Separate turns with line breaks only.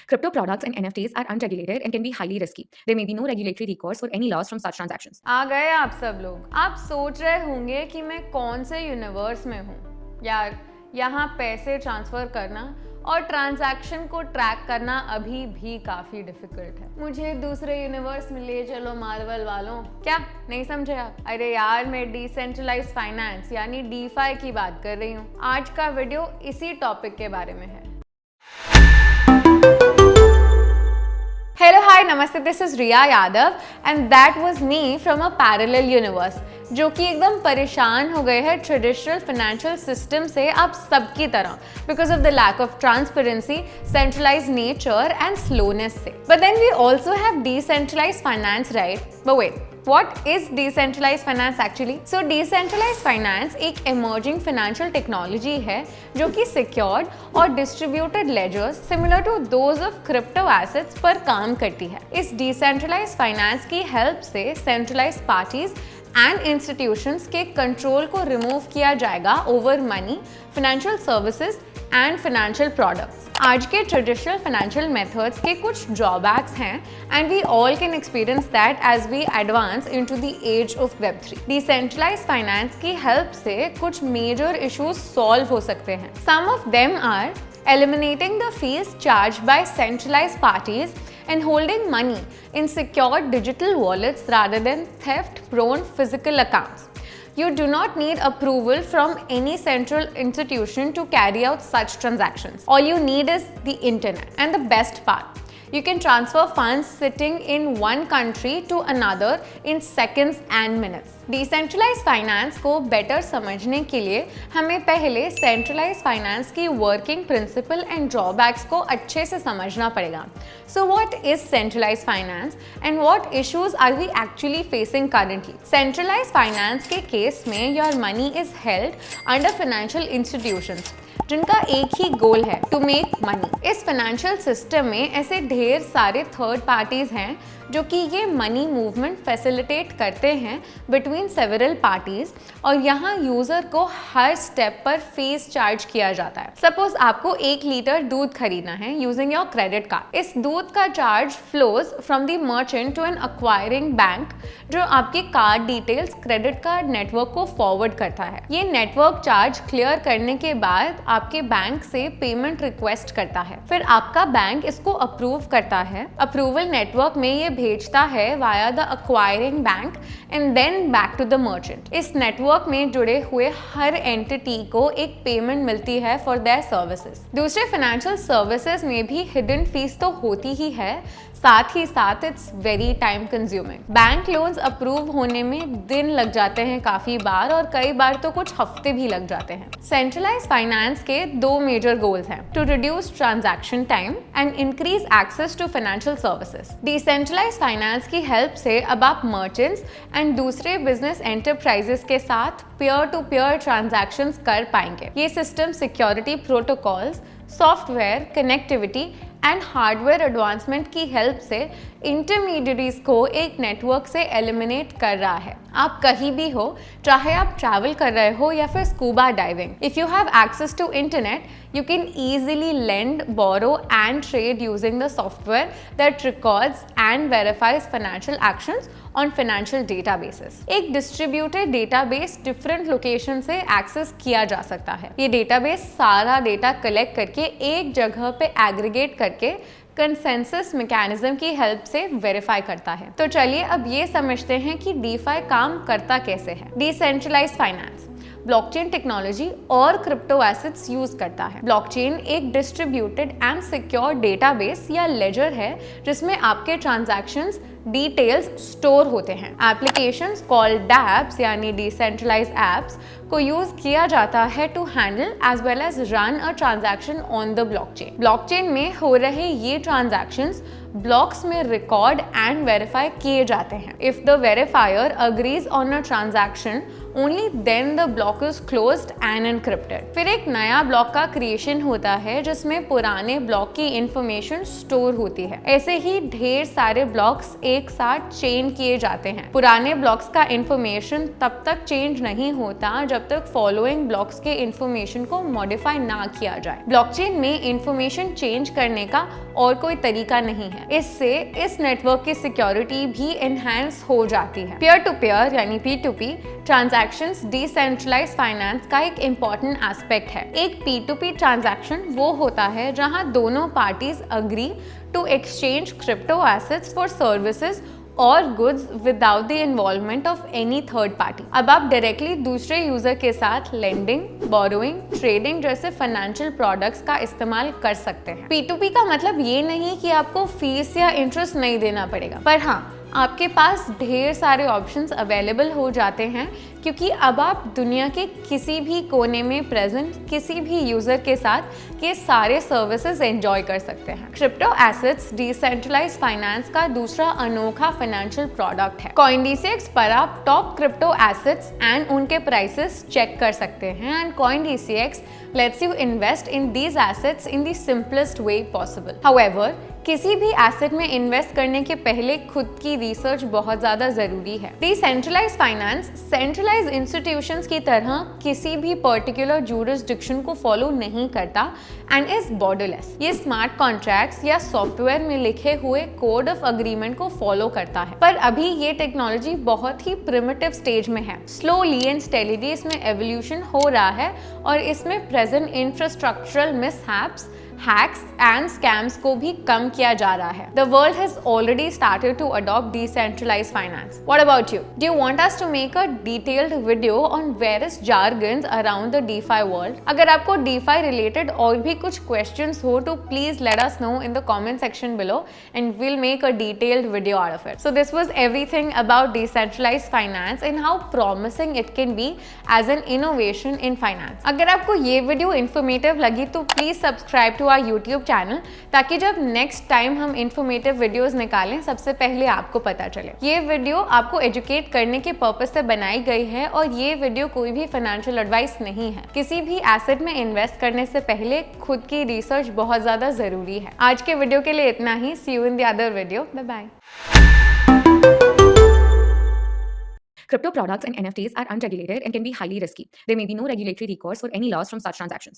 Crypto products and NFTs are unregulated and can be highly risky. There may be no regulatory recourse for any loss from such transactions.
आ गए आप सब लोग। आप सोच रहे होंगे कि मैं कौन से यूनिवर्स में हूँ। यार, यहाँ पैसे ट्रांसफ़र करना और ट्रांजैक्शन को ट्रैक करना अभी भी काफ़ी डिफिकल्ट है। मुझे दूसरे यूनिवर्स में ले चलो मार्वल वालों। क्या नहीं समझे आप? अरे यार, मैं डिसेंट्रलाइज्ड फाइनेंस यानी डीफाई की बात कर रही हूँ। आज का वीडियो इसी टॉपिक के बारे में है। Hello, hi, namaste, this is Riya Yadav and that was me from a parallel universe जो कि एकदम परेशान हो गए हैं ट्रेडिशनल फाइनेंशियल सिस्टम से आप सबकी तरह because of the lack of transparency, centralized nature and slowness से। But then we also have decentralized finance, right? But wait, What is decentralized finance actually? So decentralized finance एक emerging financial technology है जो कि secured और distributed ledgers similar to those of crypto assets पर काम करती है। इस decentralized finance की help से centralized parties एंड इंस्टीट्यूशंस के कंट्रोल को रिमूव किया जाएगा over money, financial services and financial products. आज के ट्रेडिशनल फाइनेंशियल मेथड्स के कुछ ड्रॉबैक्स हैं and we all can experience that as we advance into the age of वेब3। डिसेंट्रलाइज्ड फाइनेंस की हेल्प से कुछ मेजर इश्यूज सॉल्व हो सकते हैं। Some of them are eliminating the fees charged by centralized parties and holding money in secure digital wallets rather than theft-prone physical accounts. You do not need approval from any central institution to carry out such transactions. All you need is the internet. And the best part, you can transfer funds sitting in one country to another in seconds and minutes. Decentralise finance को better समझने के लिए हमें पहले centralise finance की working principle and drawbacks को अच्छे से समझना पड़ेगा। So what is centralise finance and what issues are we actually facing currently? Centralise finance के केस में your money is held under financial institutions जिनका एक ही गोल है, टू मेक मनी। इस फाइनेंशियल सिस्टम में ऐसे ढेर सारे थर्ड पार्टीज हैं जो कि ये मनी मूवमेंट फैसिलिटेट करते हैं बिटवीन सेवरल पार्टीज और यहाँ यूजर को हर स्टेप पर फीस चार्ज किया जाता है। सपोज आपको 1 लीटर दूध खरीदना है यूजिंग योर क्रेडिट कार्ड। इस दूध का charge flows from the merchant to an acquiring bank जो आपकी card details credit card network को फॉरवर्ड करता है। ये नेटवर्क चार्ज क्लियर करने के बाद आपके बैंक से पेमेंट रिक्वेस्ट करता है, फिर आपका बैंक इसको अप्रूव करता है। अप्रूवल नेटवर्क में ये भेजता है via the acquiring bank and then back to the merchant. इस नेटवर्क में जुड़े हुए हर एंटिटी को एक पेमेंट मिलती है फॉर देयर सर्विसेज। दूसरे फाइनेंशियल सर्विसेज में भी हिडन फीस तो होती ही है, साथ ही साथ it's very time consuming. Bank loans approve होने में दिन लग जाते हैं काफी बार और कई बार तो कुछ हफ्ते भी लग जाते हैं। सेंट्रलाइज्ड फाइनेंस के 2 मेजर गोल्स हैं, to reduce transaction time and increase access to financial services. Decentralised finance की हेल्प से अब आप मर्चेंट्स एंड दूसरे बिजनेस एंटरप्राइजेस के साथ पीयर टू पीयर ट्रांजैक्शंस कर पाएंगे। ये system security protocols, software connectivity and hardware advancement की हेल्प से इंटरमीडिएटरीज को एक नेटवर्क से एलिमिनेट कर रहा है। आप कहीं भी हो, चाहे आप ट्रैवल कर रहे हो या फिर scuba diving, if you have access to internet you can easily lend, borrow and trade using the software that records and verifies financial actions on financial databases. एक distributed database different location से access किया जा सकता है। ये database सारा data collect करके एक जगह पे aggregate करके कंसेंसस मैकेनिज्म की हेल्प से वेरीफाई करता है। तो चलिए अब ये समझते हैं कि डीफाई काम करता कैसे है। डिसेंट्रलाइज्ड फाइनेंस ब्लॉकचेन टेक्नोलॉजी और क्रिप्टो एसेट्स यूज करता है। ब्लॉकचेन एक डिस्ट्रीब्यूटेड एंड सिक्योर डेटाबेस या लेजर है जिसमें आपके ट्रांजैक्शंस डिटेल्स स्टोर होते हैं। एप्लीकेशंस कॉल्ड डैप्स यानी डिसेंट्रलाइज्ड एप्स को यूज किया जाता है to handle as well as run a transaction on the blockchain. Blockchain में हो रहे ये ट्रांजैक्शंस ब्लॉक्स में रिकॉर्ड एंड वेरीफाई किए जाते हैं। If the verifier agrees on a transaction only then the block is closed and encrypted. फिर एक नया ब्लॉक का क्रिएशन होता है जिसमें पुराने ब्लॉक की इंफॉर्मेशन स्टोर होती है। ऐसे ही ढेर सारे ब्लॉक्स एक साथ चेन किए जाते हैं। पुराने ब्लॉक्स का इंफॉर्मेशन तब तक चेंज नहीं होता जब तक फॉलोइंग ब्लॉक्स के इंफॉर्मेशन को मॉडिफाई ना किया जाए। ब्लॉकचेन में इंफॉर्मेशन चेंज करने का और कोई तरीका नहीं है। इससे इस नेटवर्क की सिक्योरिटी भी एनहांस हो जाती है। पीयर टू पीयर यानी P2P ट्रांजैक्शंस डिसेंट्रलाइज्ड फाइनेंस का एक इम्पॉर्टेंट एस्पेक्ट है। एक P2P ट्रांजैक्शन वो होता है जहां दोनों parties agree to exchange crypto assets for services और goods without the involvement of any third party. अब आप डायरेक्टली दूसरे यूजर के साथ लेंडिंग, बोरोइंग, ट्रेडिंग जैसे फाइनेंशियल प्रोडक्ट्स का इस्तेमाल कर सकते हैं। P2P का मतलब ये नहीं कि आपको फीस या इंटरेस्ट नहीं देना पड़ेगा, पर हाँ, आपके पास ढेर सारे ऑप्शंस अवेलेबल हो जाते हैं क्योंकि अब आप दुनिया के किसी भी कोने में प्रेजेंट किसी भी यूजर के साथ ये सारे सर्विसेज एंजॉय कर सकते हैं। क्रिप्टो एसेट्स डिसेंट्रलाइज्ड फाइनेंस का दूसरा अनोखा फाइनेंशियल प्रोडक्ट है। CoinDCX पर आप टॉप क्रिप्टो एसेट्स एंड उनके प्राइसेस चेक कर सकते हैं and CoinDCX let's you invest in these assets in the simplest way possible. However, किसी भी एसेट में इन्वेस्ट करने के पहले खुद की रिसर्च बहुत ज्यादा जरूरी है। डिसेंट्रलाइज्ड फाइनेंस सेंट्रलाइज्ड इंस्टीट्यूशंस की तरह किसी भी पर्टिकुलर ज्यूरिसडिक्शन को फॉलो नहीं करता एंड इज बॉर्डरलेस। ये स्मार्ट कॉन्ट्रैक्ट्स या सॉफ्टवेयर में लिखे हुए कोड ऑफ अग्रीमेंट को फॉलो करता है, पर अभी ये टेक्नोलॉजी बहुत ही प्रिमिटिव स्टेज में है। स्लोली एंड स्टेडीली इसमें एवोल्यूशन हो रहा है और इसमें present infrastructural mishaps, hacks and scams को भी कम किया जा रहा है। The world has already started to adopt decentralized finance. What about you? Do you want us to make a detailed video on various jargons around the DeFi world? अगर आपको DeFi related और भी कुछ questions हो तो please let us know in the comment section below and we'll make a detailed video out of it. So this was everything about decentralized finance and how promising it can be as an innovation in finance. अगर आपको ये video informative लगी तो please subscribe to our YouTube channel ताकि जब next time हम informative videos निकालें सबसे पहले आपको पता चले। ये वीडियो आपको एजुकेट करने के पर्पस से बनाई गई है और ये वीडियो कोई भी फाइनेंशियल एडवाइस नहीं है। किसी भी एसेट में इन्वेस्ट करने से पहले खुद की रिसर्च बहुत ज्यादा जरूरी है। आज के वीडियो के लिए इतना ही। See you in the other video. Bye bye.
Crypto products and NFTs are unregulated and can be highly risky. There may be no regulatory recourse for any loss from such transactions.